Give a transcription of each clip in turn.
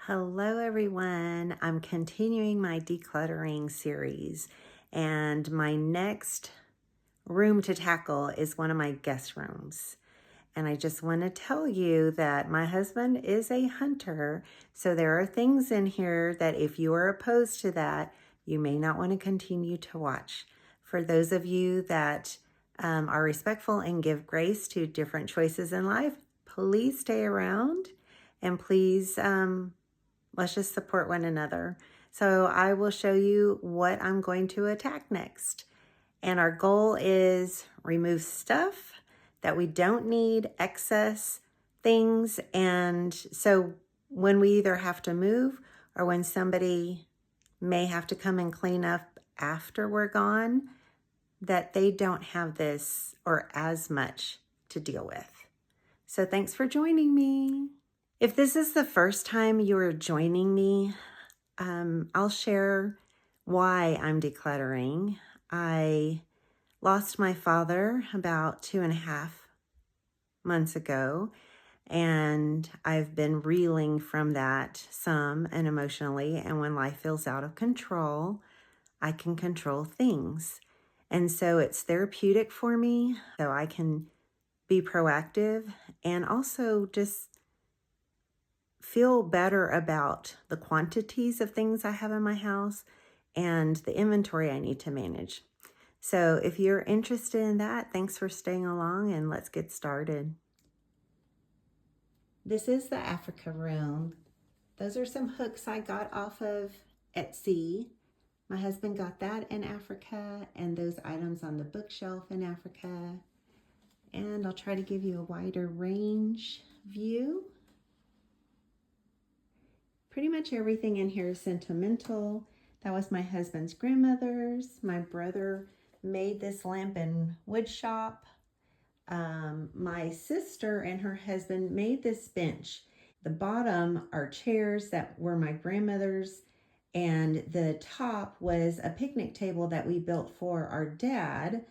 Hello, everyone. I'm continuing my decluttering series, and my next room to tackle is one of my guest rooms. And I just want to tell you that my husband is a hunter, so there are things in here that if you are opposed to that, you may not want to continue to watch. For those of you that are respectful and give grace to different choices in life, please stay around and please let's just support one another. So I will show you what I'm going to attack next. And our goal is remove stuff that we don't need, excess things. And so when we either have to move or when somebody may have to come and clean up after we're gone, that they don't have this or as much to deal with. So thanks for joining me. If this is the first time you are joining me, I'll share why I'm decluttering. I lost my father about 2.5 months ago, and I've been reeling from that some and emotionally. And when life feels out of control, I can control things. And so it's therapeutic for me, so I can be proactive and also just feel better about the quantities of things I have in my house and the inventory I need to manage. So if you're interested in that, thanks for staying along and let's get started. This is the Africa room. Those are some hooks I got off of Etsy. My husband got that in Africa, and those items on the bookshelf in Africa. And I'll try to give you a wider range view. Pretty much everything in here is sentimental. That was my husband's grandmother's. My brother made this lamp in wood shop. My sister and her husband made this bench. The bottom are chairs that were my grandmother's, and the top was a picnic table that we built for our dad.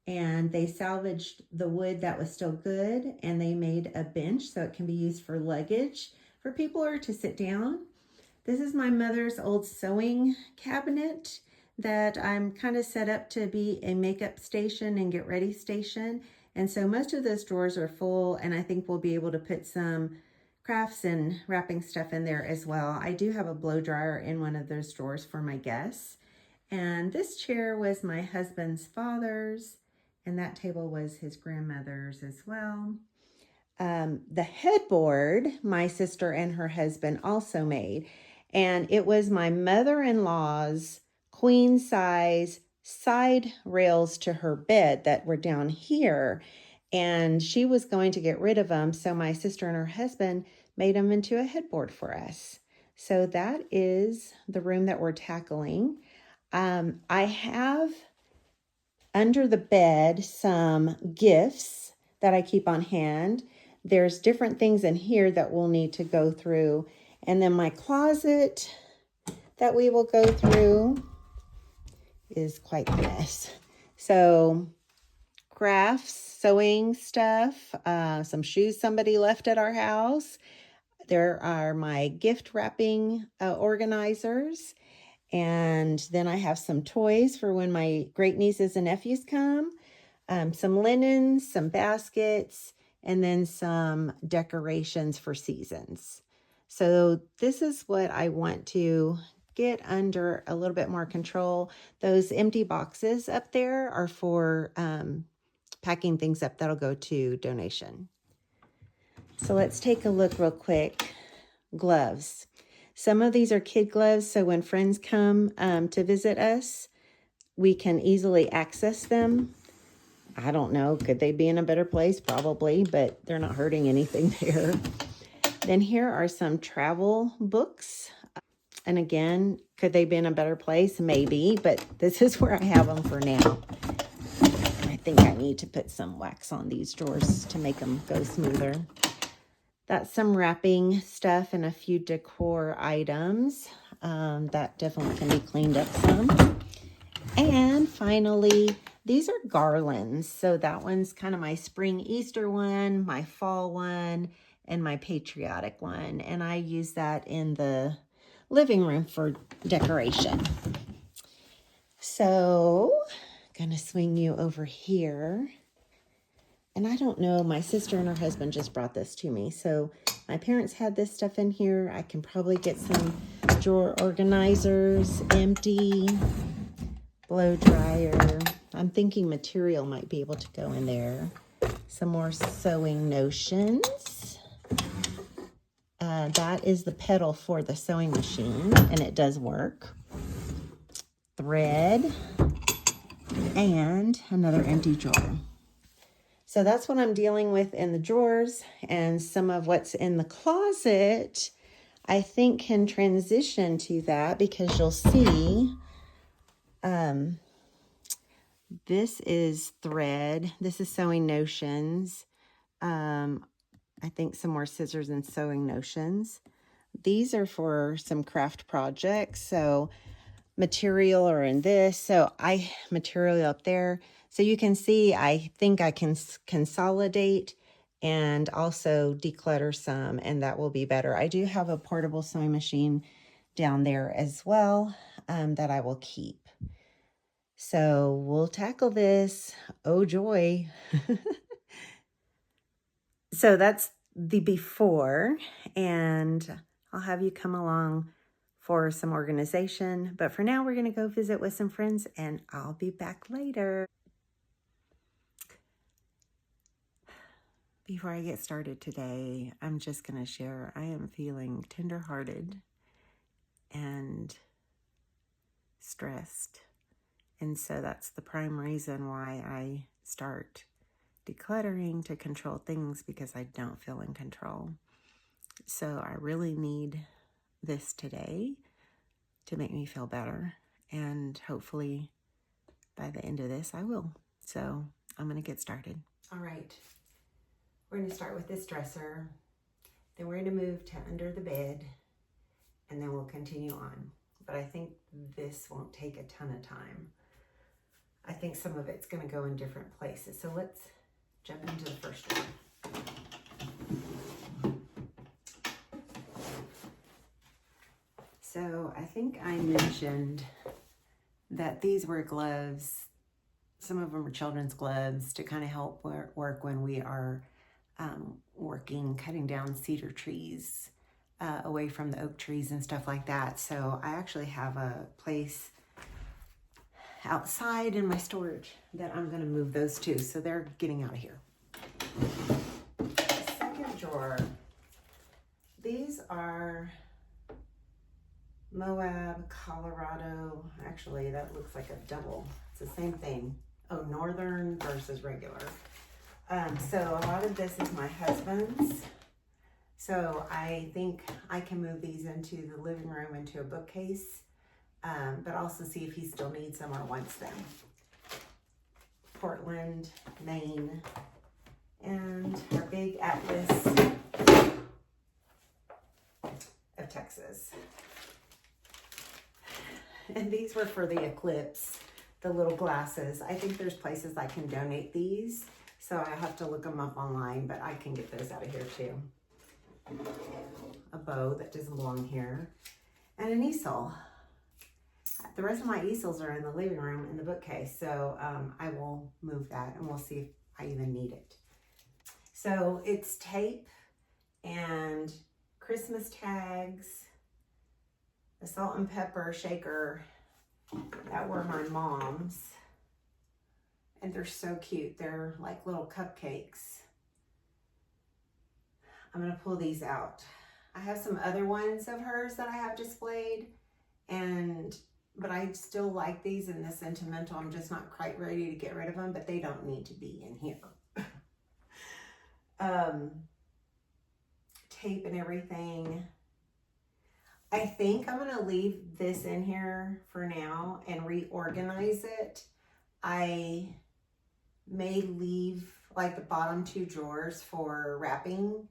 And they salvaged the wood that was still good, and they made a bench so it can be used for luggage for people or to sit down. This is my mother's old sewing cabinet that I'm kind of set up to be a makeup station and get ready station. And so most of those drawers are full, and I think we'll be able to put some crafts and wrapping stuff in there as well. I do have a blow dryer in one of those drawers for my guests. And this chair was my husband's father's, and that table was his grandmother's as well. The headboard, my sister and her husband also made. And it was my mother-in-law's queen size side rails to her bed that were down here. And she was going to get rid of them. So my sister and her husband made them into a headboard for us. So that is the room that we're tackling. I have under the bed some gifts that I keep on hand. There's different things in here that we'll need to go through. And then my closet that we will go through is quite a mess. So crafts, sewing stuff, some shoes somebody left at our house. There are my gift wrapping organizers. And then I have some toys for when my great nieces and nephews come, some linens, some baskets, and then some decorations for seasons. So this is what I want to get under a little bit more control. Those empty boxes up there are for packing things up that'll go to donation. So let's take a look real quick. Gloves. Some of these are kid gloves, so when friends come to visit us, we can easily access them. I don't know, could they be in a better place? Probably, but they're not hurting anything there. Then here are some travel books. And again, could they be in a better place? Maybe, but this is where I have them for now. I think I need to put some wax on these drawers to make them go smoother. That's some wrapping stuff and a few decor items. That definitely can be cleaned up some. And finally, these are garlands. So that one's kind of my spring Easter one, my fall one, and my patriotic one. And I use that in the living room for decoration. So, gonna swing you over here. And I don't know, my sister and her husband just brought this to me. So my parents had this stuff in here. I can probably get some drawer organizers, empty, blow dryer. I'm thinking material might be able to go in there. Some more sewing notions. That is the pedal for the sewing machine, and it does work. Thread, and another empty drawer. So that's what I'm dealing with in the drawers, and some of what's in the closet I think can transition to that, because you'll see this is thread. This is sewing notions. I think some more scissors and sewing notions. These are for some craft projects. So material are in this. So material up there. So you can see, I think I can consolidate and also declutter some, and that will be better. I do have a portable sewing machine down there as well that I will keep. So we'll tackle this. Oh, joy. So that's the before, and I'll have you come along for some organization. But for now, we're going to go visit with some friends, and I'll be back later. Before I get started today, I'm just going to share I am feeling tenderhearted and stressed. And so that's the prime reason why I start decluttering, to control things, because I don't feel in control. So I really need this today to make me feel better. And hopefully by the end of this, I will. So I'm going to get started. All right. We're going to start with this dresser. Then we're going to move to under the bed. And then we'll continue on. But I think this won't take a ton of time. I think some of it's going to go in different places. So let's jump into the first one. So I think I mentioned that these were gloves. Some of them are children's gloves to kind of help work when we are cutting down cedar trees away from the oak trees and stuff like that. So I actually have a place outside in my storage that I'm going to move those to. So they're getting out of here. Second drawer. These are Moab, Colorado. Actually, that looks like a double. It's the same thing. Oh, northern versus regular. So a lot of this is my husband's. So I think I can move these into the living room, into a bookcase, but also see if he still needs them or wants them. Portland, Maine, and our big atlas of Texas. And these were for the eclipse, the little glasses. I think there's places I can donate these, so I have to look them up online, but I can get those out of here too. A bow that doesn't belong here, and an easel. The rest of my easels are in the living room in the bookcase, so I will move that, and we'll see if I even need it. So it's tape and Christmas tags, a salt and pepper shaker that were my mom's, and they're so cute. They're like little cupcakes. I'm gonna pull these out. I have some other ones of hers that I have displayed, but I still like these in the sentimental. I'm just not quite ready to get rid of them, but they don't need to be in here. Tape and everything. I think I'm gonna leave this in here for now and reorganize it. I may leave like the bottom two drawers for wrapping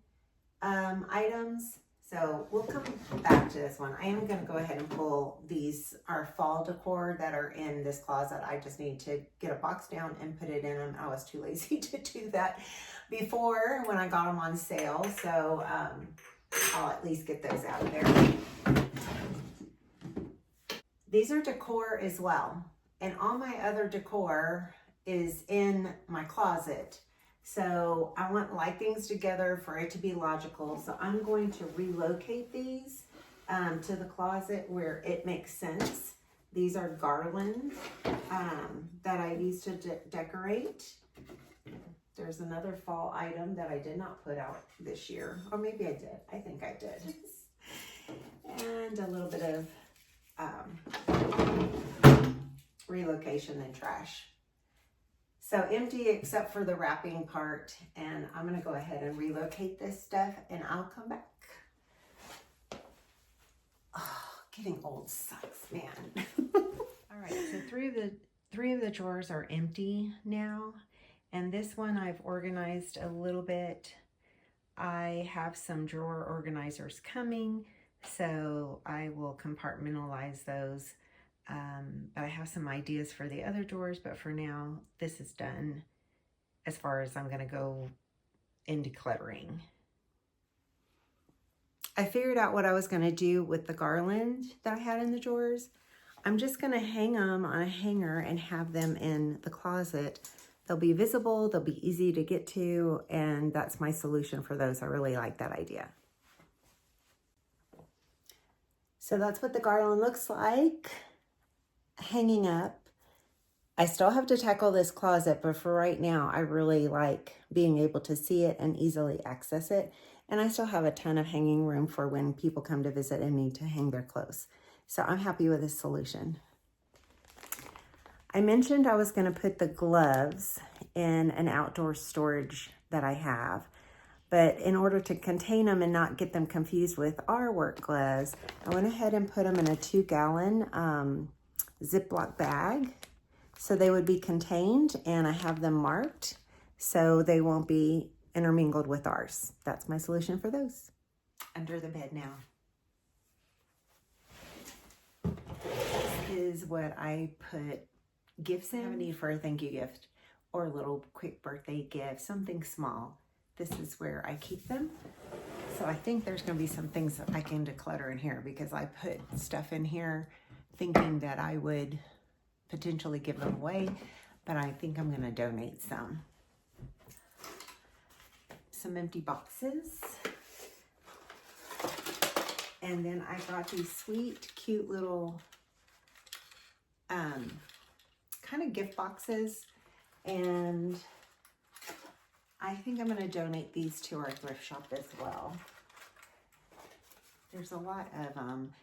items. So we'll come back to this one. I am going to go ahead and pull these, our fall decor that are in this closet. I just need to get a box down and put it in them. I was too lazy to do that before when I got them on sale. So I'll at least get those out of there. These are decor as well. And all my other decor is in my closet. So I want like things together for it to be logical. So I'm going to relocate these to the closet where it makes sense. These are garlands that I used to decorate. There's another fall item that I did not put out this year. Or maybe I did. I think I did. And a little bit of relocation and trash. So empty except for the wrapping part, and I'm going to go ahead and relocate this stuff and I'll come back. Oh, getting old sucks, man. All right, so three of the drawers are empty now, and this one I've organized a little bit. I have some drawer organizers coming, so I will compartmentalize those. But I have some ideas for the other drawers, but for now, this is done as far as I'm going to go in decluttering. I figured out what I was going to do with the garland that I had in the drawers. I'm just going to hang them on a hanger and have them in the closet. They'll be visible, they'll be easy to get to, and that's my solution for those. I really like that idea. So that's what the garland looks like. Hanging up. I still have to tackle this closet, but for right now, I really like being able to see it and easily access it. And I still have a ton of hanging room for when people come to visit and need to hang their clothes. So I'm happy with this solution. I mentioned I was going to put the gloves in an outdoor storage that I have. But in order to contain them and not get them confused with our work gloves, I went ahead and put them in a 2-gallon Ziploc bag, so they would be contained, and I have them marked so they won't be intermingled with ours. That's my solution for those. Under the bed now. This is what I put gifts in. I have a need for a thank you gift or a little quick birthday gift, something small. This is where I keep them. So I think there's going to be some things that I can declutter in here because I put stuff in here thinking that I would potentially give them away, but I think I'm going to donate some. Some empty boxes. And then I got these sweet, cute little kind of gift boxes, and I think I'm going to donate these to our thrift shop as well. There's a lot of them,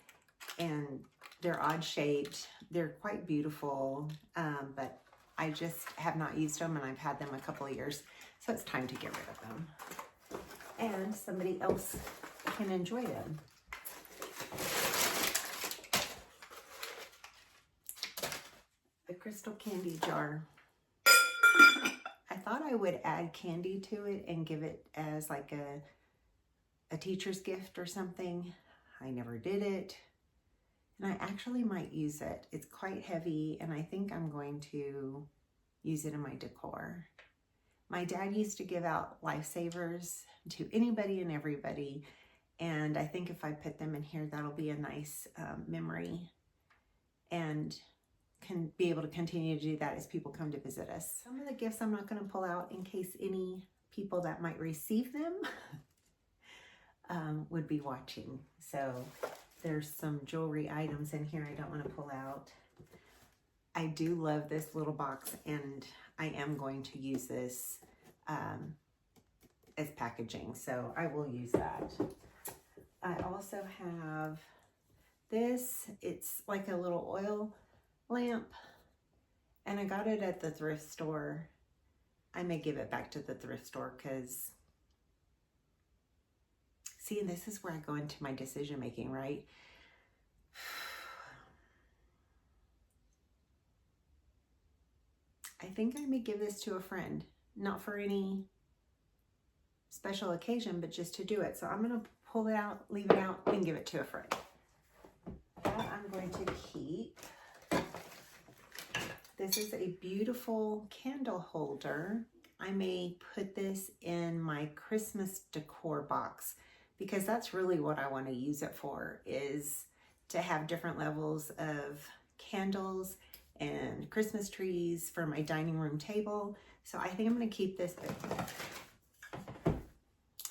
and they're odd shaped. They're quite beautiful, but I just have not used them, and I've had them a couple of years, so it's time to get rid of them. And somebody else can enjoy them. The crystal candy jar. I thought I would add candy to it and give it as like a teacher's gift or something. I never did it. And I actually might use it. It's quite heavy, and I think I'm going to use it in my decor. My dad used to give out lifesavers to anybody and everybody, and I think if I put them in here, that'll be a nice memory, and can be able to continue to do that as people come to visit us. Some of the gifts I'm not going to pull out in case any people that might receive them would be watching. So there's some jewelry items in here I don't want to pull out. I do love this little box, and I am going to use this as packaging, so I will use that. I also have this. It's like a little oil lamp, and I got it at the thrift store. I may give it back to the thrift store because, see, this is where I go into my decision making, right? I think I may give this to a friend, not for any special occasion, but just to do it. So I'm going to pull it out, leave it out, and give it to a friend. That I'm going to keep. This is a beautiful candle holder. I may put this in my Christmas decor box because that's really what I want to use it for, is to have different levels of candles and Christmas trees for my dining room table. So I think I'm going to keep this.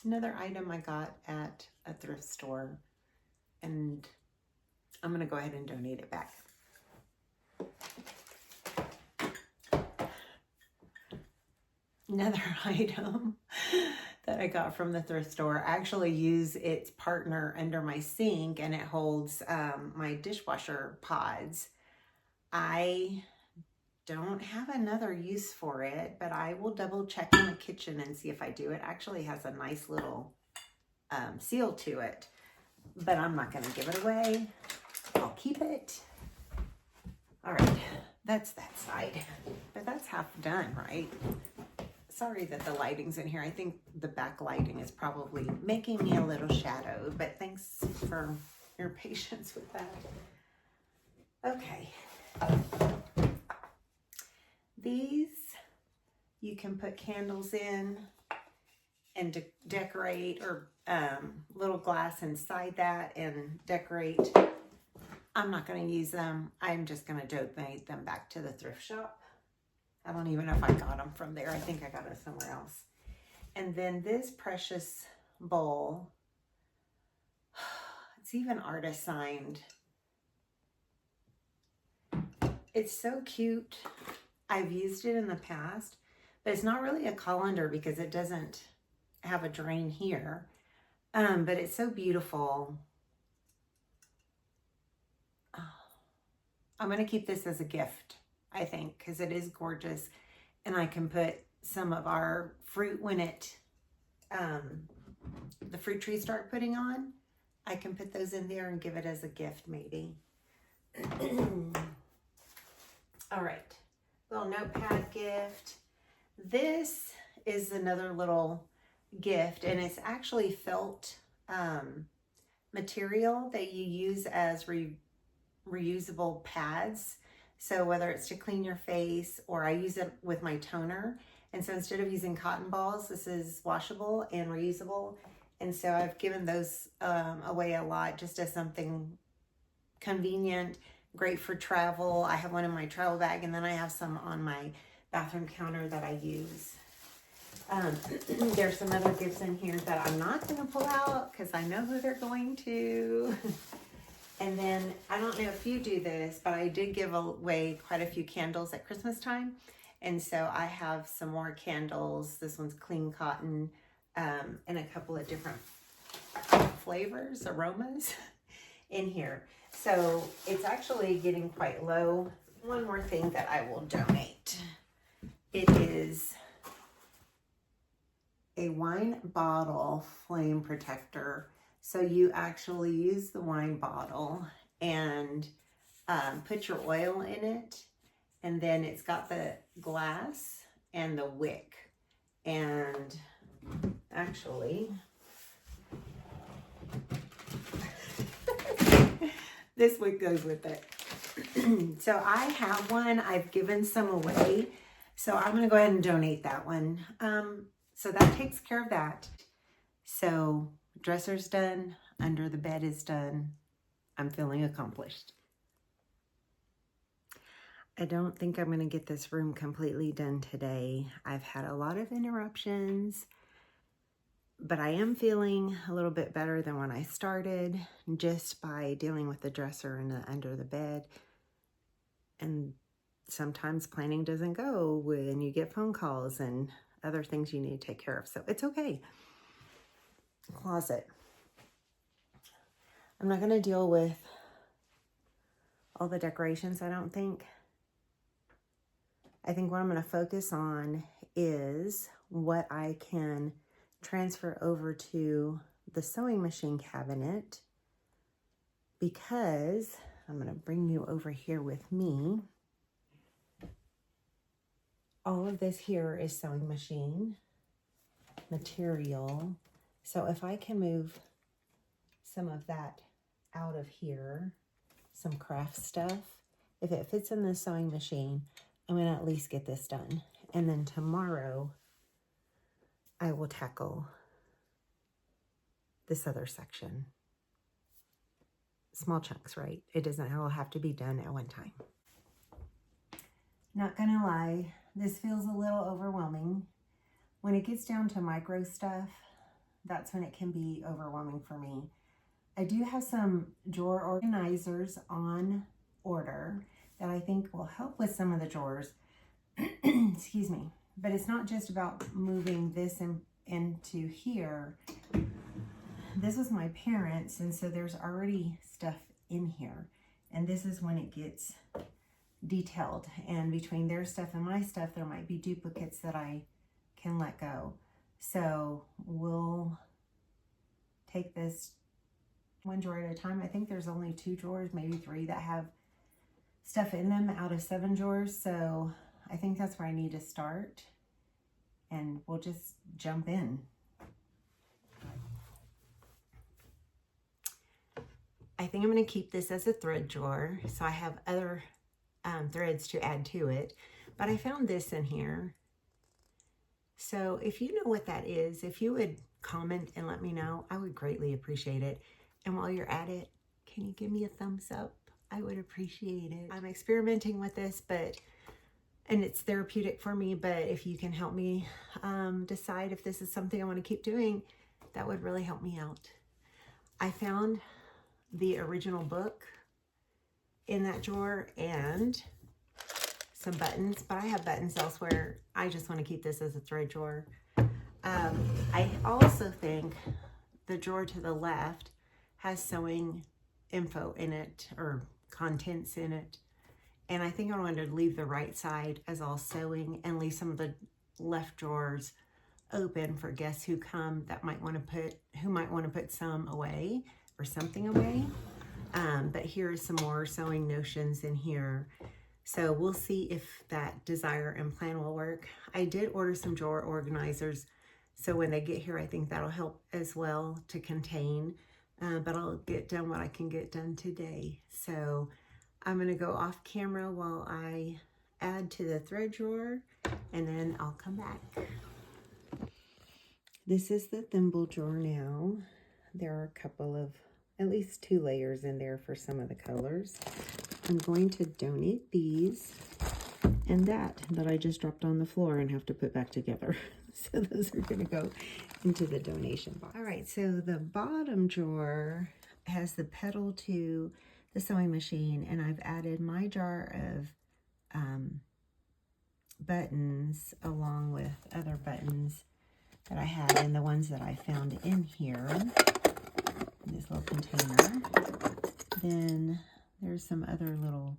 Another item I got at a thrift store, and I'm going to go ahead and donate it back. Another item that I got from the thrift store, I actually use its partner under my sink, and it holds my dishwasher pods. I don't have another use for it, but I will double check in the kitchen and see if I do. It actually has a nice little seal to it, but I'm not going to give it away. I'll keep it. All right, that's that side, but that's half done, right? Sorry that the lighting's in here. I think the back lighting is probably making me a little shadow, but thanks for your patience with that. Okay. These you can put candles in and decorate, or little glass inside that and decorate. I'm not going to use them. I'm just going to donate them back to the thrift shop. I don't even know if I got them from there. I think I got it somewhere else. And then this precious bowl, it's even artist signed. It's so cute. I've used it in the past, but it's not really a colander because it doesn't have a drain here. But it's so beautiful. I'm going to keep this as a gift, I think, because it is gorgeous. And I can put some of our fruit when the fruit trees start putting on. I can put those in there and give it as a gift, maybe. All right, little notepad gift. This is another little gift, and it's actually felt material that you use as reusable pads. So whether it's to clean your face, or I use it with my toner. And so instead of using cotton balls, this is washable and reusable. And so I've given those away a lot, just as something convenient, great for travel. I have one in my travel bag, and then I have some on my bathroom counter that I use. There's some other gifts in here that I'm not going to pull out because I know who they're going to. And then, I don't know if you do this, but I did give away quite a few candles at Christmas time. And so I have some more candles. This one's clean cotton, and a couple of different flavors, aromas in here. So it's actually getting quite low. One more thing that I will donate. It is a wine bottle flame protector. So you actually use the wine bottle and put your oil in it, and then it's got the glass and the wick. And actually, this wick goes with it. So I have one. I've given some away. So I'm going to go ahead and donate that one. So that takes care of that. So dresser's done, under the bed is done. I'm feeling accomplished. I don't think I'm going to get this room completely done today. I've had a lot of interruptions, but I am feeling a little bit better than when I started, just by dealing with the dresser and the under the bed. And sometimes planning doesn't go when you get phone calls and other things you need to take care of. So it's okay. Closet. I'm not going to deal with all the decorations, I don't think. I think what I'm going to focus on is what I can transfer over to the sewing machine cabinet, because I'm going to bring you over here with me. All of this here is sewing machine material. So if I can move some of that out of here, some craft stuff. If it fits in the sewing machine, I'm going to at least get this done. And then tomorrow, I will tackle this other section. Small chunks, right? It doesn't all have to be done at one time. Not gonna lie, this feels a little overwhelming. When it gets down to micro stuff, that's when it can be overwhelming for me. I do have some drawer organizers on order that I think will help with some of the drawers. Excuse me. But it's not just about moving this into here. This was my parents', and so there's already stuff in here. And this is when it gets detailed. And between their stuff and my stuff, there might be duplicates that I can let go. So we'll take this one drawer at a time. I think there's only 2 drawers, maybe 3, that have stuff in them out of 7 drawers. So I think that's where I need to start. And we'll just jump in. I think I'm going to keep this as a thread drawer, so I have other threads to add to it. But I found this in here. So if you know what that is, if you would comment and let me know, I would greatly appreciate it. And while you're at it, can you give me a thumbs up? I would appreciate it. I'm experimenting with this, and it's therapeutic for me, but if you can help me decide if this is something I want to keep doing, that would really help me out. I found the original book in that drawer and some buttons, but I have buttons elsewhere. I just want to keep this as a thread drawer. I also think the drawer to the left has sewing info in it, or contents in it. And I think I wanted to leave the right side as all sewing and leave some of the left drawers open for guests who come that might want to put some away or something away. But here's some more sewing notions in here. So we'll see if that desire and plan will work. I did order some drawer organizers, so when they get here, I think that'll help as well to contain. But I'll get done what I can get done today. So I'm going to go off camera while I add to the thread drawer, and then I'll come back. This is the thimble drawer now. There are a couple of, at least 2 layers in there for some of the colors. I'm going to donate these and that I just dropped on the floor and have to put back together. So those are going to go into the donation box. All right, so the bottom drawer has the pedal to the sewing machine, and I've added my jar of buttons along with other buttons that I had and the ones that I found in here, in this little container. Then there's some other little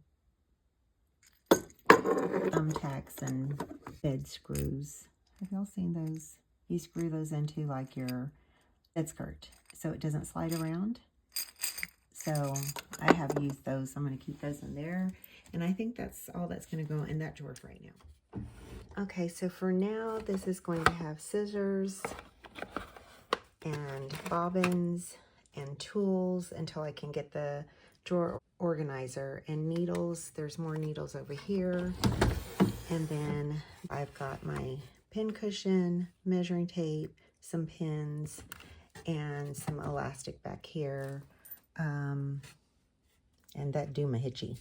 thumbtacks and bed screws. Have y'all seen those? You screw those into like your bed skirt so it doesn't slide around. So I have used those. I'm going to keep those in there. And I think that's all that's going to go in that drawer for right now. Okay, so for now, this is going to have scissors and bobbins and tools until I can get the drawer organizer, and needles. There's more needles over here. And then I've got my pin cushion, measuring tape, some pins, and some elastic back here. And that Doomahichi.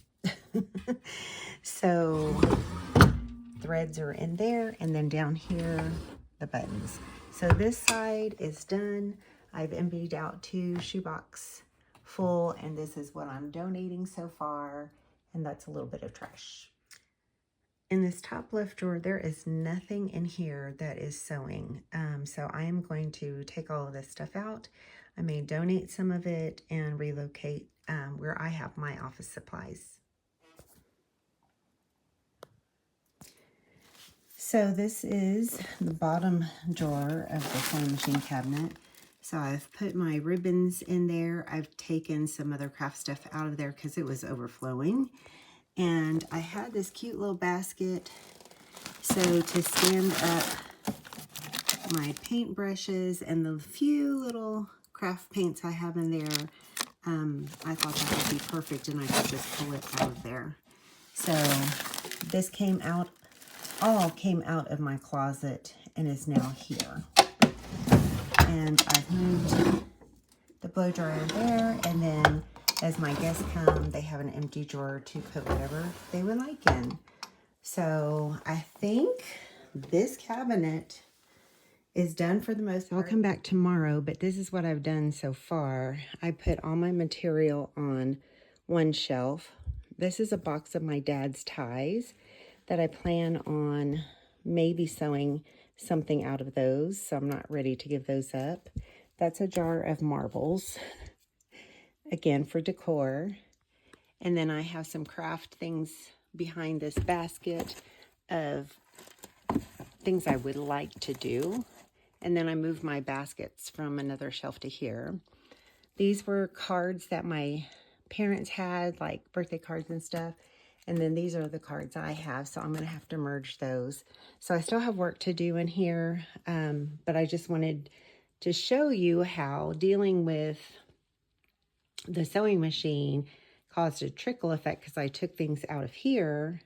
So threads are in there, and then down here, the buttons. So this side is done. I've emptied out 2 shoebox full, and this is what I'm donating so far, and that's a little bit of trash. In this top left drawer, there is nothing in here that is sewing. So I am going to take all of this stuff out. I may donate some of it and relocate where I have my office supplies. So this is the bottom drawer of the sewing machine cabinet. So I've put my ribbons in there. I've taken some other craft stuff out of there because it was overflowing. And I had this cute little basket. So to stand up my paint brushes and the few little craft paints I have in there. I thought that would be perfect and I could just pull it out of there. So this all came out of my closet and is now here. And I've moved the blow dryer there, and then as my guests come, they have an empty drawer to put whatever they would like in. So I think this cabinet is done for the most part. I'll come back tomorrow, but this is what I've done so far. I put all my material on one shelf. This is a box of my dad's ties that I plan on maybe sewing something out of those, so I'm not ready to give those up. That's a jar of marbles, again for decor. And then I have some craft things behind this basket of things I would like to do. And then I moved my baskets from another shelf to here. These were cards that my parents had, like birthday cards and stuff. And then these are the cards I have, so I'm going to have to merge those. So I still have work to do in here, but I just wanted to show you how dealing with the sewing machine caused a trickle effect, because I took things out of here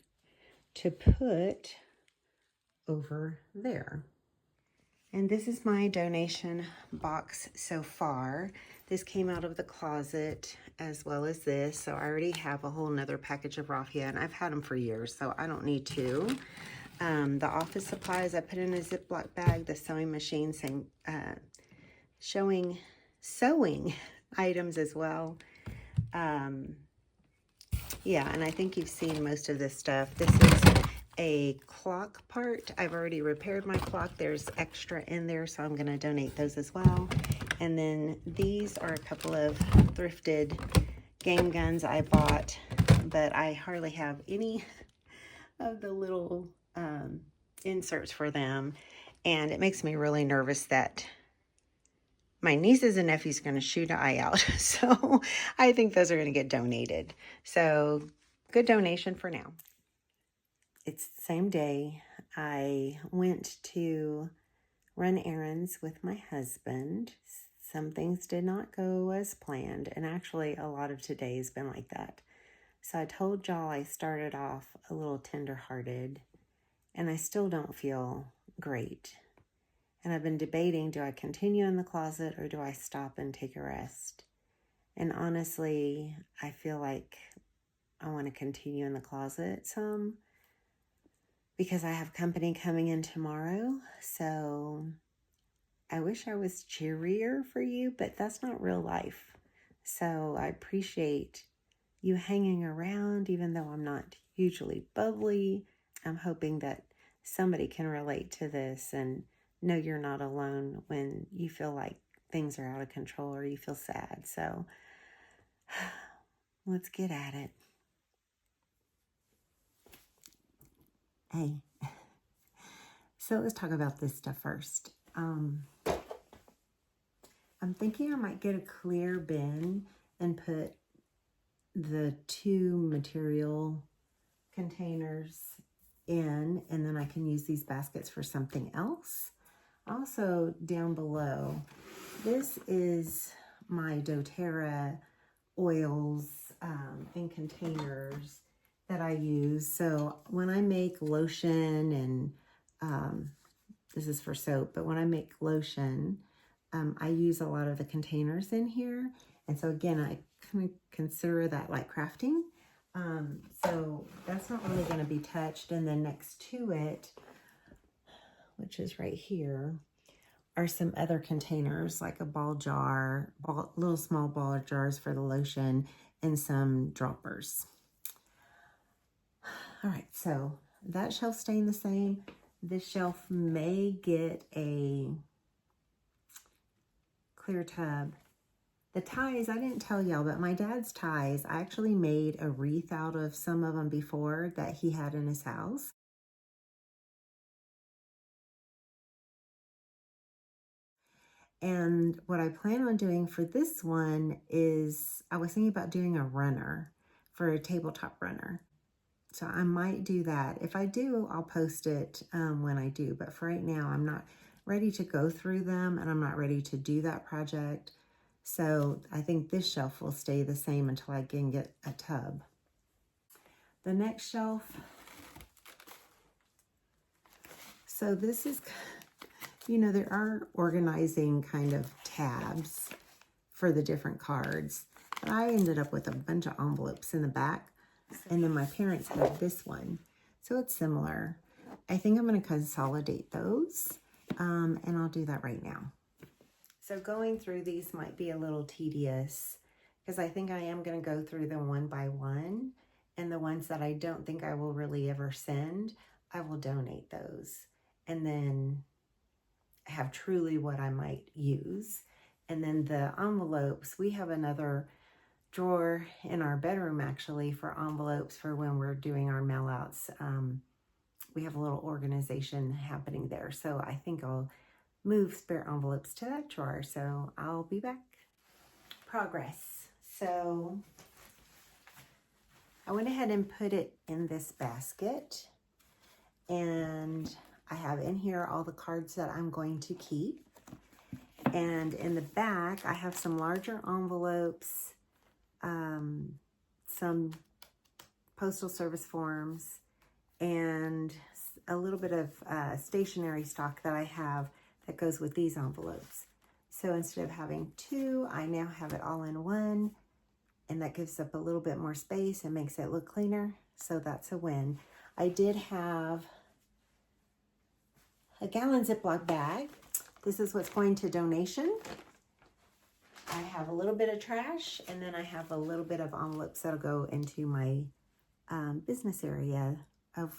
to put over there. And this is my donation box so far. This came out of the closet as well as this. So I already have a whole nother package of raffia, and I've had them for years, so I don't need to. The office supplies I put in a Ziploc bag. The sewing machine, same, showing sewing items as well. Yeah, and I think you've seen most of this stuff. This is a clock part. I've already repaired my clock. There's extra in there, so I'm going to donate those as well. And then these are a couple of thrifted game guns I bought, but I hardly have any of the little inserts for them. And it makes me really nervous that my nieces and nephews are going to shoot an eye out. So I think those are going to get donated. So good donation for now. It's the same day. I went to run errands with my husband. Some things did not go as planned. And actually, a lot of today has been like that. So I told y'all I started off a little tender-hearted. And I still don't feel great. And I've been debating, do I continue in the closet or do I stop and take a rest? And honestly, I feel like I want to continue in the closet some, because I have company coming in tomorrow. So I wish I was cheerier for you, but that's not real life. So I appreciate you hanging around, even though I'm not hugely bubbly. I'm hoping that somebody can relate to this and know you're not alone when you feel like things are out of control or you feel sad. So let's get at it. Hey, so let's talk about this stuff first. I'm thinking I might get a clear bin and put the 2 material containers in, and then I can use these baskets for something else. Also, down below, this is my doTERRA oils and containers that I use. So when I make lotion, and this is for soap, but when I make lotion, I use a lot of the containers in here. And so again, I kind of consider that like crafting. So that's not really going to be touched. And then next to it, which is right here, are some other containers, like a ball jar, little small ball jars for the lotion, and some droppers. All right, so that shelf staying the same. This shelf may get a clear tub. The ties, I didn't tell y'all, but my dad's ties, I actually made a wreath out of some of them before that he had in his house. And what I plan on doing for this one is, I was thinking about doing a runner for a tabletop runner. So I might do that. If I do, I'll post it when I do. But for right now, I'm not ready to go through them, and I'm not ready to do that project. So I think this shelf will stay the same until I can get a tub. The next shelf, so this is, you know, there are organizing kind of tabs for the different cards. But I ended up with a bunch of envelopes in the back, and then my parents had this one. So it's similar. I think I'm going to consolidate those, and I'll do that right now. So going through these might be a little tedious because I think I am going to go through them one by one, and the ones that I don't think I will really ever send, I will donate those and then have truly what I might use. And then the envelopes, we have another drawer in our bedroom actually for envelopes for when we're doing our mail outs. We have a little organization happening there. So I think I'll move spare envelopes to that drawer. So I'll be back. Progress. So I went ahead and put it in this basket, and I have in here all the cards that I'm going to keep. And in the back, I have some larger envelopes, some postal service forms, and a little bit of stationery stock that I have that goes with these envelopes. So instead of having two, I now have it all in one, and that gives up a little bit more space and makes it look cleaner. So that's a win. I did have a gallon Ziploc bag. This is what's going to donation. I have a little bit of trash, and then I have a little bit of envelopes that'll go into my business area of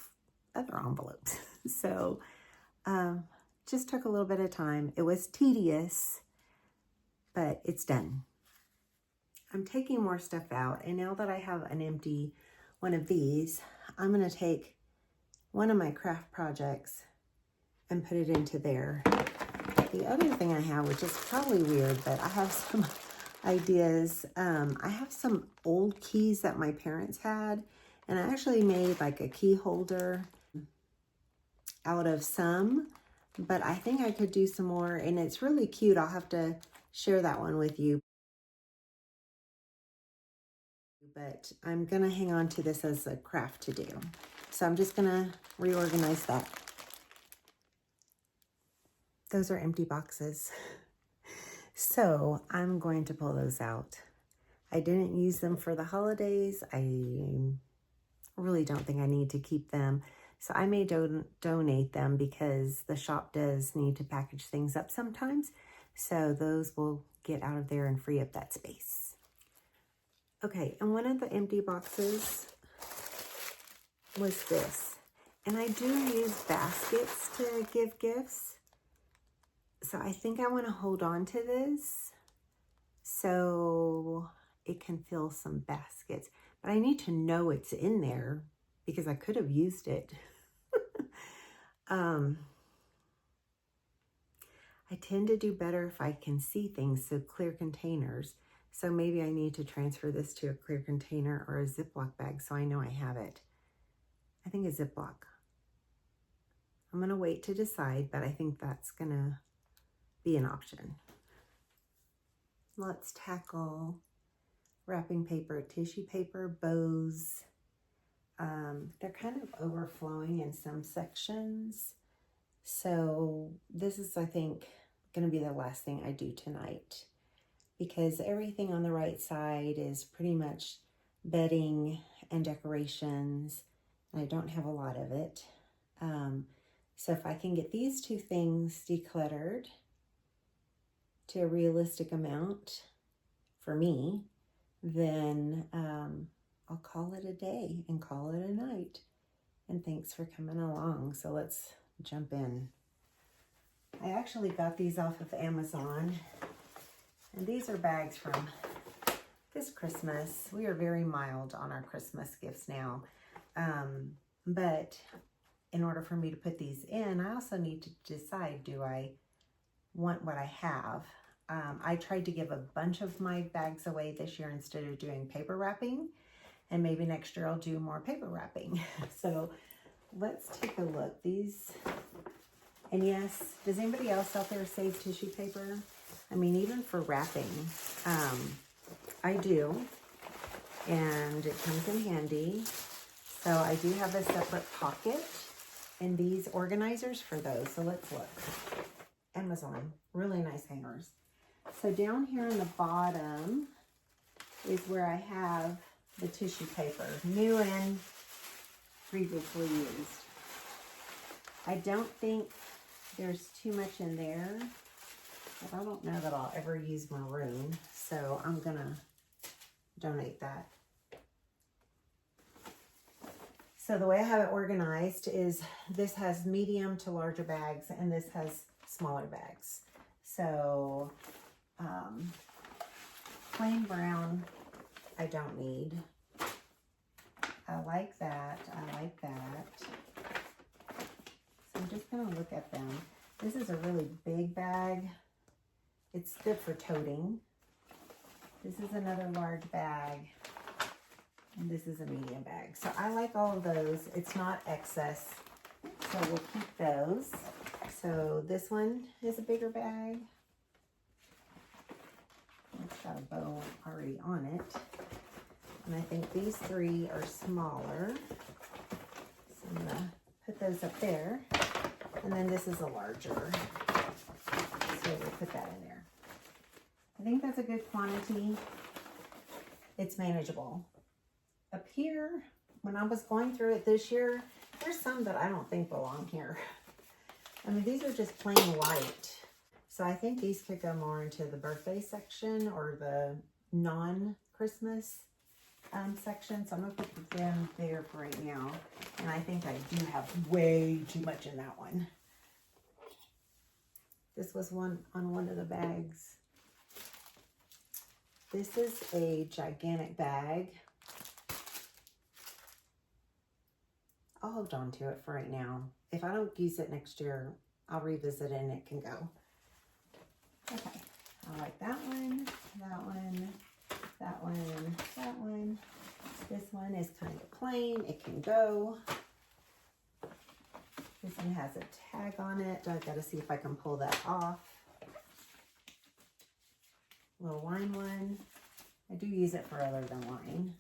other envelopes. So just took a little bit of time. It was tedious, but it's done. I'm taking more stuff out, and now that I have an empty one of these, I'm going to take one of my craft projects and put it into there. The other thing I have, which is probably weird, but I have some ideas. I have some old keys that my parents had, and I actually made like a key holder out of some, but I think I could do some more, and it's really cute. I'll have to share that one with you. But I'm gonna hang on to this as a craft to do. So I'm just gonna reorganize that. Those are empty boxes. So I'm going to pull those out. I didn't use them for the holidays. I really don't think I need to keep them. So I may donate them because the shop does need to package things up sometimes. So those will get out of there and free up that space. Okay, and one of the empty boxes was this. And I do use baskets to give gifts. So I think I want to hold on to this so it can fill some baskets. But I need to know it's in there because I could have used it. I tend to do better if I can see things, so clear containers. So maybe I need to transfer this to a clear container or a Ziploc bag so I know I have it. I think a Ziploc. I'm going to wait to decide, but I think that's going to be an option. Let's tackle wrapping paper, tissue paper, bows. They're kind of overflowing in some sections. So this is, I think, going to be the last thing I do tonight because everything on the right side is pretty much bedding and decorations. And I don't have a lot of it. So if I can get these two things decluttered to a realistic amount for me, then I'll call it a day and call it a night. And thanks for coming along. So let's jump in. I actually got these off of Amazon, and these are bags from this Christmas. We are very mild on our Christmas gifts now, but in order for me to put these in, I also need to decide, do I want what I have? I tried to give a bunch of my bags away this year instead of doing paper wrapping, and maybe next year I'll do more paper wrapping. So let's take a look. These, and yes, does anybody else out there save tissue paper? I mean, even for wrapping, I do, and it comes in handy. So I do have a separate pocket and these organizers for those. So let's look. Amazon, really nice hangers. So down here on the bottom is where I have the tissue paper, new and previously used. I don't think there's too much in there, but I don't know that I'll ever use maroon, so I'm gonna donate that. So the way I have it organized is this has medium to larger bags and this has smaller bags. So plain brown, I don't need. I like that, I like that. So I'm just gonna look at them. This is a really big bag. It's good for toting. This is another large bag. And this is a medium bag. So I like all of those. It's not excess. So we'll keep those. So this one is a bigger bag. It's got a bow already on it. And I think these three are smaller. So I'm gonna put those up there. And then this is a larger. So we'll put that in there. I think that's a good quantity. It's manageable. Up here, when I was going through it this year, there's some that I don't think belong here. I mean, these are just plain white. So I think these could go more into the birthday section or the non-Christmas section. So I'm gonna put them there for right now. And I think I do have way too much in that one. This was one on one of the bags. This is a gigantic bag. I'll hold on to it for right now. If I don't use it next year, I'll revisit it and it can go. Okay, I like that one, that one, that one, that one. This one is kind of plain, it can go. This one has a tag on it. I've got to see if I can pull that off. Little wine one. I do use it for other than wine.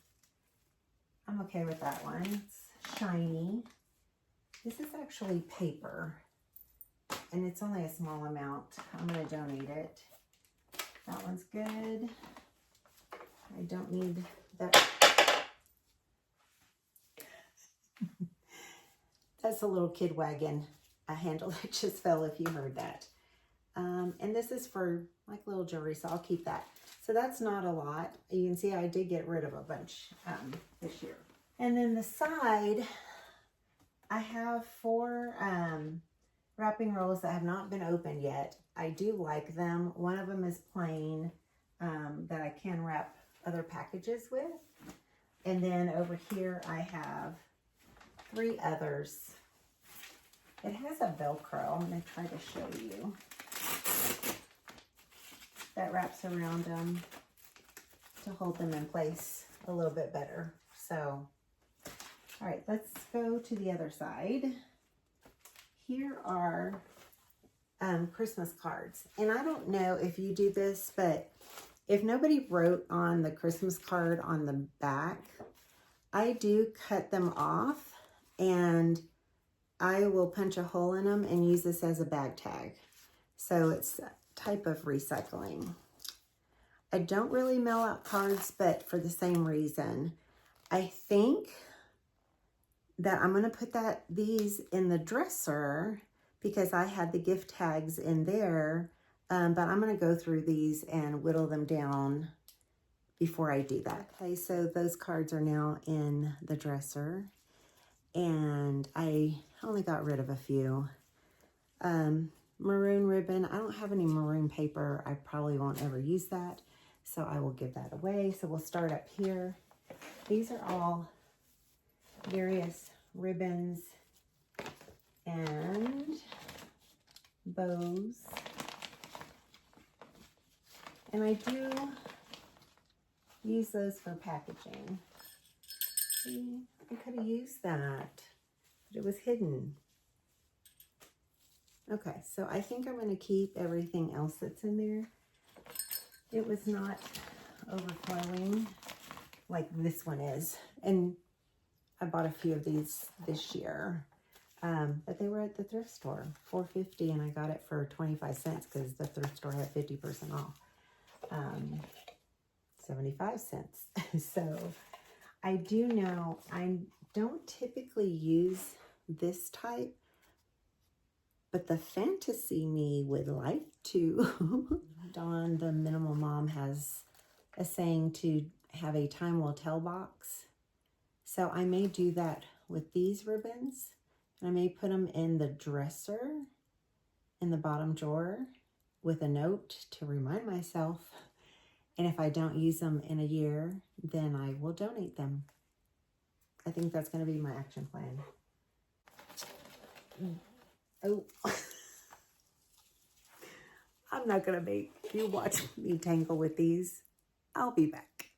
I'm okay with that one. It's shiny. This is actually paper, and it's only a small amount. I'm going to donate it. That one's good. I don't need that. That's a little kid wagon, a handle that just fell if you heard that. And this is for like little jewelry, so I'll keep that. So that's not a lot. You can see I did get rid of a bunch this year. And then the side, I have 4 wrapping rolls that have not been opened yet. I do like them. One of them is plain that I can wrap other packages with. And then over here I have 3 others. It has a Velcro. I'm going to try to show you. That wraps around them to hold them in place a little bit better. So, all right, let's go to the other side. Here are Christmas cards. And I don't know if you do this, but if nobody wrote on the Christmas card on the back, I do cut them off and I will punch a hole in them and use this as a bag tag. So it's a type of recycling. I don't really mail out cards, but for the same reason. I think that I'm going to put these in the dresser because I had the gift tags in there, but I'm going to go through these and whittle them down before I do that. Okay, so those cards are now in the dresser, and I only got rid of a few. Maroon ribbon, I don't have any maroon paper. I probably won't ever use that, so I will give that away. So we'll start up here. These are all various ribbons and bows. And I do use those for packaging. See, I could have used that, but it was hidden. Okay, so I think I'm going to keep everything else that's in there. It was not overflowing like this one is. And I bought a few of these this year. But they were at the thrift store, $4.50, and I got it for 25 cents because the thrift store had 50% off. 75 cents. So I do know I don't typically use this type, but the fantasy me would like to. Dawn, the minimal mom, has a saying to have a time will tell box. So I may do that with these ribbons. And I may put them in the dresser in the bottom drawer with a note to remind myself. And if I don't use them in a year, then I will donate them. I think that's going to be my action plan. Oh, I'm not going to make you watch me tangle with these. I'll be back.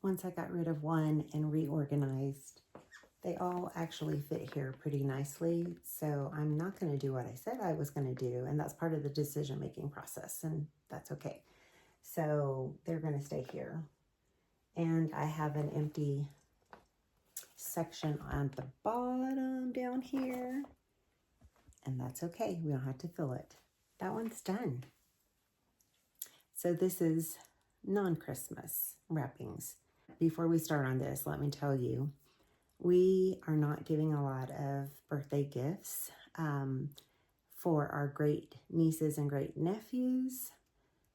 Once I got rid of one and reorganized, they all actually fit here pretty nicely. So I'm not going to do what I said I was going to do. And that's part of the decision-making process. And that's okay. So they're going to stay here. And I have an empty section on the bottom down here. And that's okay. We don't have to fill it. That one's done. So this is non-Christmas wrappings. Before we start on this, let me tell you, we are not giving a lot of birthday gifts for our great nieces and great nephews.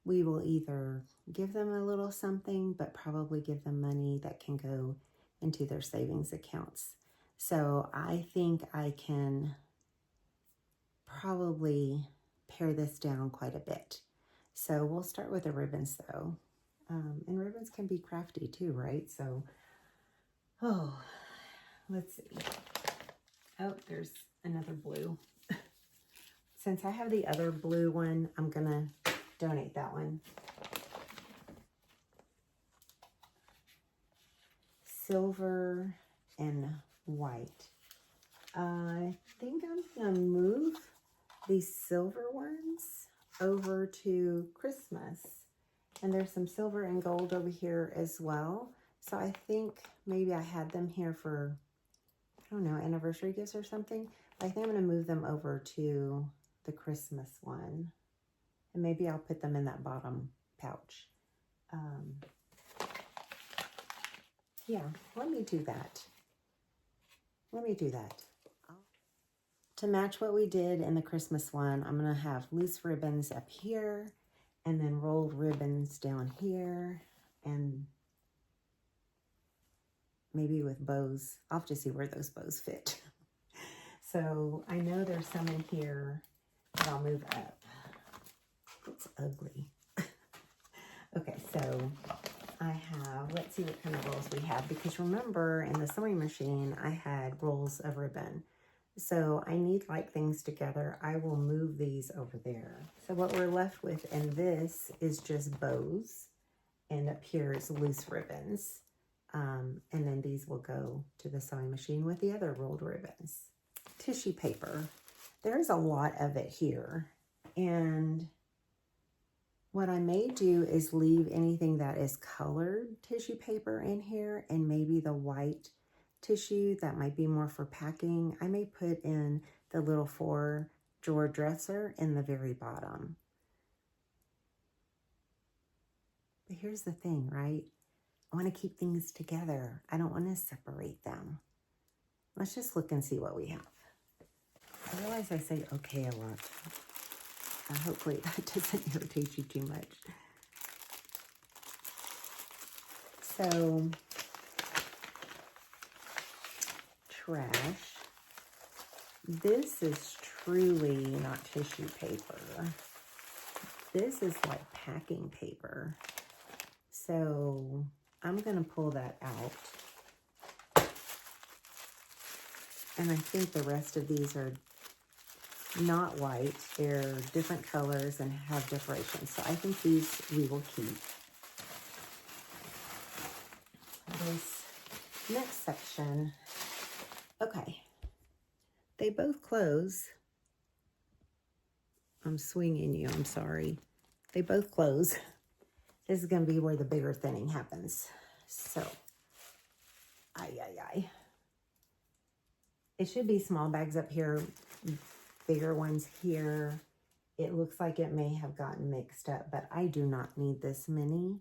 We will either give them a little something, but probably give them money that can go into their savings accounts. So I think I can probably pare this down quite a bit. So we'll start with the ribbons though. And ribbons can be crafty too, right? So, let's see. Oh, there's another blue. Since I have the other blue one, I'm gonna donate that one. Silver and white. I think I'm gonna move these silver ones over to Christmas. And there's some silver and gold over here as well. So I think maybe I had them here for, I don't know, anniversary gifts or something. But I think I'm going to move them over to the Christmas one. And maybe I'll put them in that bottom pouch. Yeah, let me do that. To match what we did in the Christmas one, I'm going to have loose ribbons up here. And then rolled ribbons down here, and maybe with bows. I'll have to see where those bows fit. So I know there's some in here that I'll move up. Looks ugly. Okay, so I have, let's see what kind of rolls we have. Because remember, in the sewing machine, I had rolls of ribbon. So I need like things together. I will move these over there. So what we're left with in this is just bows, and up here is loose ribbons. And then these will go to the sewing machine with the other rolled ribbons. Tissue paper. There's a lot of it here. And what I may do is leave anything that is colored tissue paper in here, and maybe the white tissue that might be more for packing. I may put in the little 4-drawer dresser in the very bottom. But here's the thing, right? I want to keep things together. I don't want to separate them. Let's just look and see what we have. I realize I say okay a lot. Hopefully that doesn't irritate you too much. So, trash. This is truly not tissue paper. This is like packing paper. So I'm going to pull that out. And I think the rest of these are not white. They're different colors and have decorations. So I think these we will keep. This next section, okay, they both close, I'm swinging you. I'm sorry. They both close. This is going to be where the bigger thinning happens. So, it should be small bags up here, bigger ones here. It looks like it may have gotten mixed up, but I do not need this many.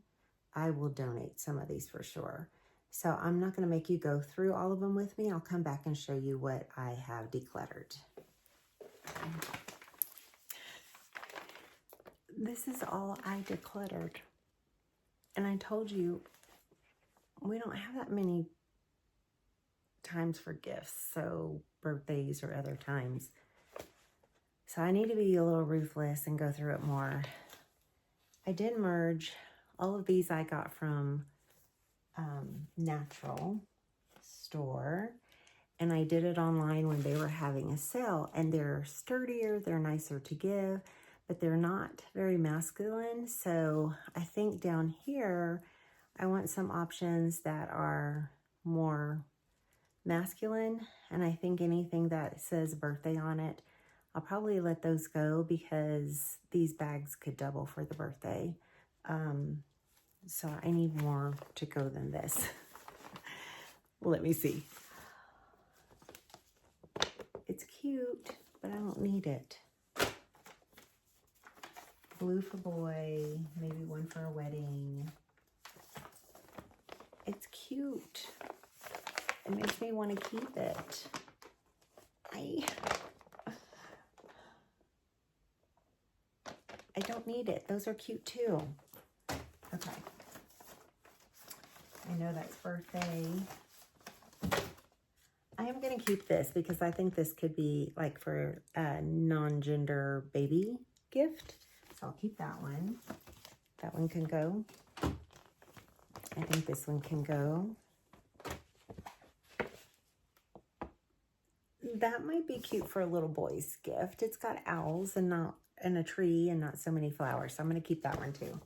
I will donate some of these for sure. So I'm not going to make you go through all of them with me. I'll come back and show you what I have decluttered. This is all I decluttered. And I told you, we don't have that many times for gifts, so birthdays or other times. So I need to be a little ruthless and go through it more. I did merge. All of these I got from Natural Store, and I did it online when they were having a sale, and they're sturdier, they're nicer to give, but they're not very masculine. So I think down here I want some options that are more masculine, and I think anything that says birthday on it, I'll probably let those go because these bags could double for the birthday. So I need more to go than this. Let me see. It's cute, but I don't need it. Blue for boy, maybe one for a wedding. It's cute. It makes me want to keep it. I don't need it. Those are cute too. Okay. I know that's birthday. I am going to keep this because I think this could be like for a non-gender baby gift. So I'll keep that one. That one can go. I think this one can go. That might be cute for a little boy's gift. It's got owls and a tree and not so many flowers. So I'm going to keep that one too.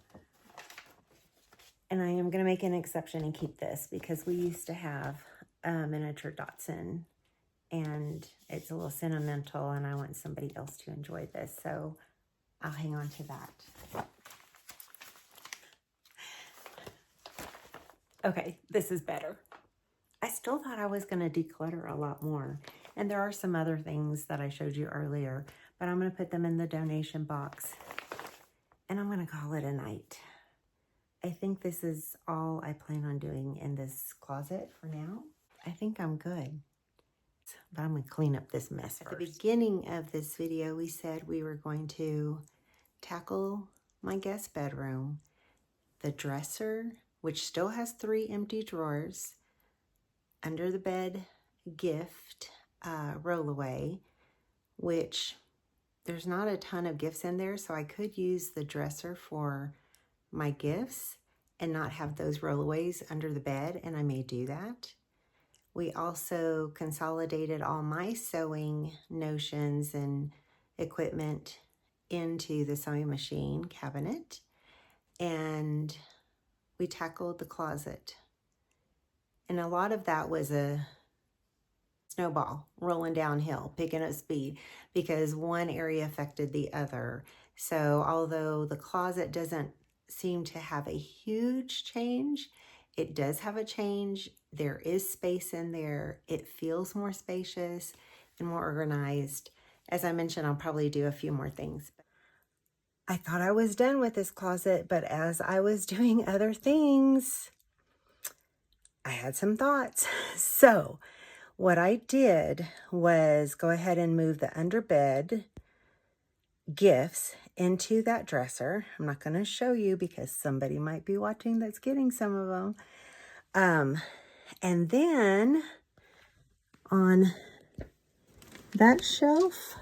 And I am going to make an exception and keep this because we used to have a miniature Dachshund, and it's a little sentimental, and I want somebody else to enjoy this. So I'll hang on to that. Okay, this is better. I still thought I was going to declutter a lot more. And there are some other things that I showed you earlier, but I'm going to put them in the donation box, and I'm going to call it a night. I think this is all I plan on doing in this closet for now. I think I'm good. But I'm going to clean up this mess first. At the beginning of this video, we said we were going to tackle my guest bedroom, the dresser, which still has 3 empty drawers, under the bed gift rollaway, which there's not a ton of gifts in there, so I could use the dresser for my gifts and not have those rollaways under the bed, and I may do that. We also consolidated all my sewing notions and equipment into the sewing machine cabinet, and we tackled the closet. And a lot of that was a snowball rolling downhill, picking up speed, because one area affected the other. So although the closet doesn't seem to have a huge change, it does have a change. There is space in there. It feels more spacious and more organized. As I mentioned, I'll probably do a few more things. I thought I was done with this closet, but as I was doing other things, I had some thoughts. So what I did was go ahead and move the underbed gifts into that dresser. I'm not going to show you because somebody might be watching that's getting some of them. And then on that shelf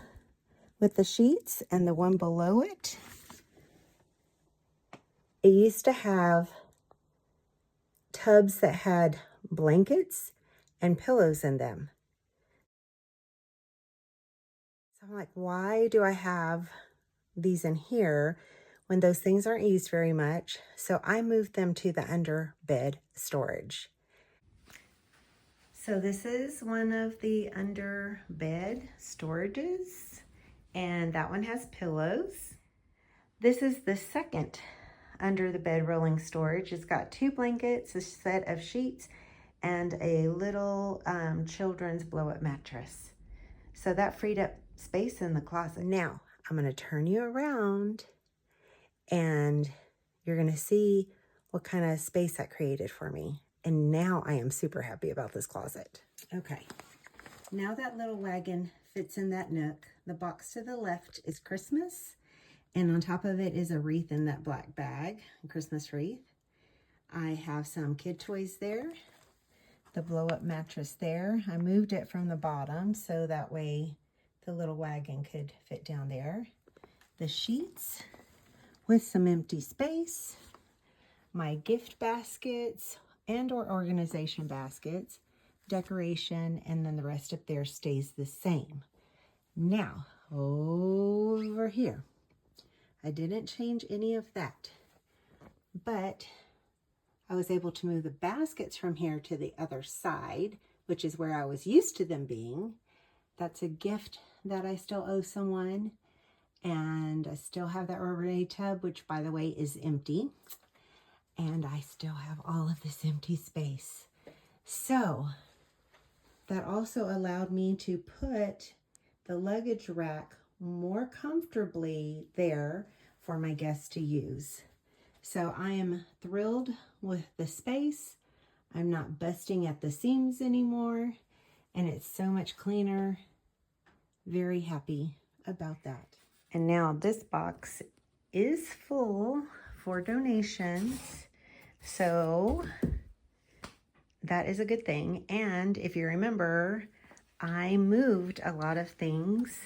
with the sheets and the one below it, it used to have tubs that had blankets and pillows in them. So I'm like, why do I have these in here when those things aren't used very much? So I moved them to the under bed storage. So this is one of the under bed storages, And that one has pillows. This is the second under the bed rolling storage. It's got 2 blankets, a set of sheets, and a little children's blow-up mattress. So that freed up space in the closet. Now, I'm going to turn you around and you're going to see what kind of space that created for me. And now I am super happy about this closet. Okay, now that little wagon fits in that nook. The box to the left is Christmas, and on top of it is a wreath in that black bag, a Christmas wreath. I have some kid toys there. The blow-up mattress there. I moved it from the bottom so that way the little wagon could fit down there. The sheets with some empty space. My gift baskets and or organization baskets, decoration, and then the rest up there stays the same. Now, over here, I didn't change any of that, but I was able to move the baskets from here to the other side, which is where I was used to them being. That's a gift that I still owe someone, and I still have that Rubbermaid tub, which by the way is empty. And I still have all of this empty space. So that also allowed me to put the luggage rack more comfortably there for my guests to use. So I am thrilled with the space. I'm not busting at the seams anymore, and it's so much cleaner. Very happy about that. And now this box is full for donations. So that is a good thing. And if you remember, I moved a lot of things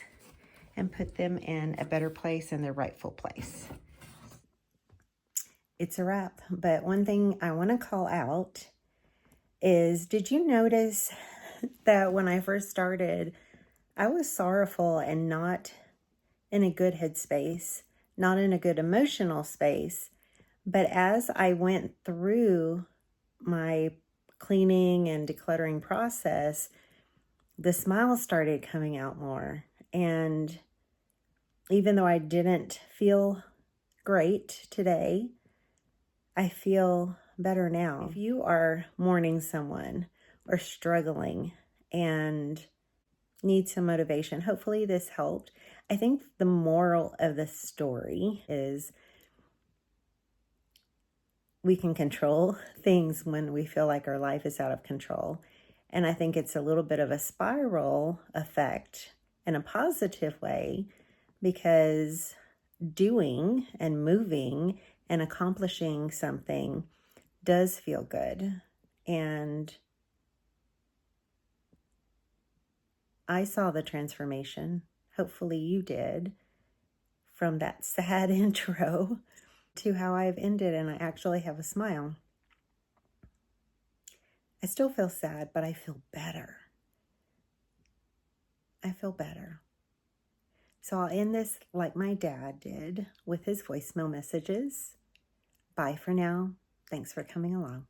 and put them in a better place, in their rightful place. It's a wrap, but one thing I want to call out is, did you notice that when I first started, I was sorrowful and not in a good headspace, not in a good emotional space. But as I went through my cleaning and decluttering process, the smiles started coming out more. And even though I didn't feel great today, I feel better now. If you are mourning someone or struggling and need some motivation, hopefully this helped. I think the moral of the story is we can control things when we feel like our life is out of control. And I think it's a little bit of a spiral effect in a positive way, because doing and moving and accomplishing something does feel good. And I saw the transformation. Hopefully you did, from that sad intro to how I've ended, and I actually have a smile. I still feel sad, but I feel better. I feel better. So I'll end this like my dad did with his voicemail messages. Bye for now. Thanks for coming along.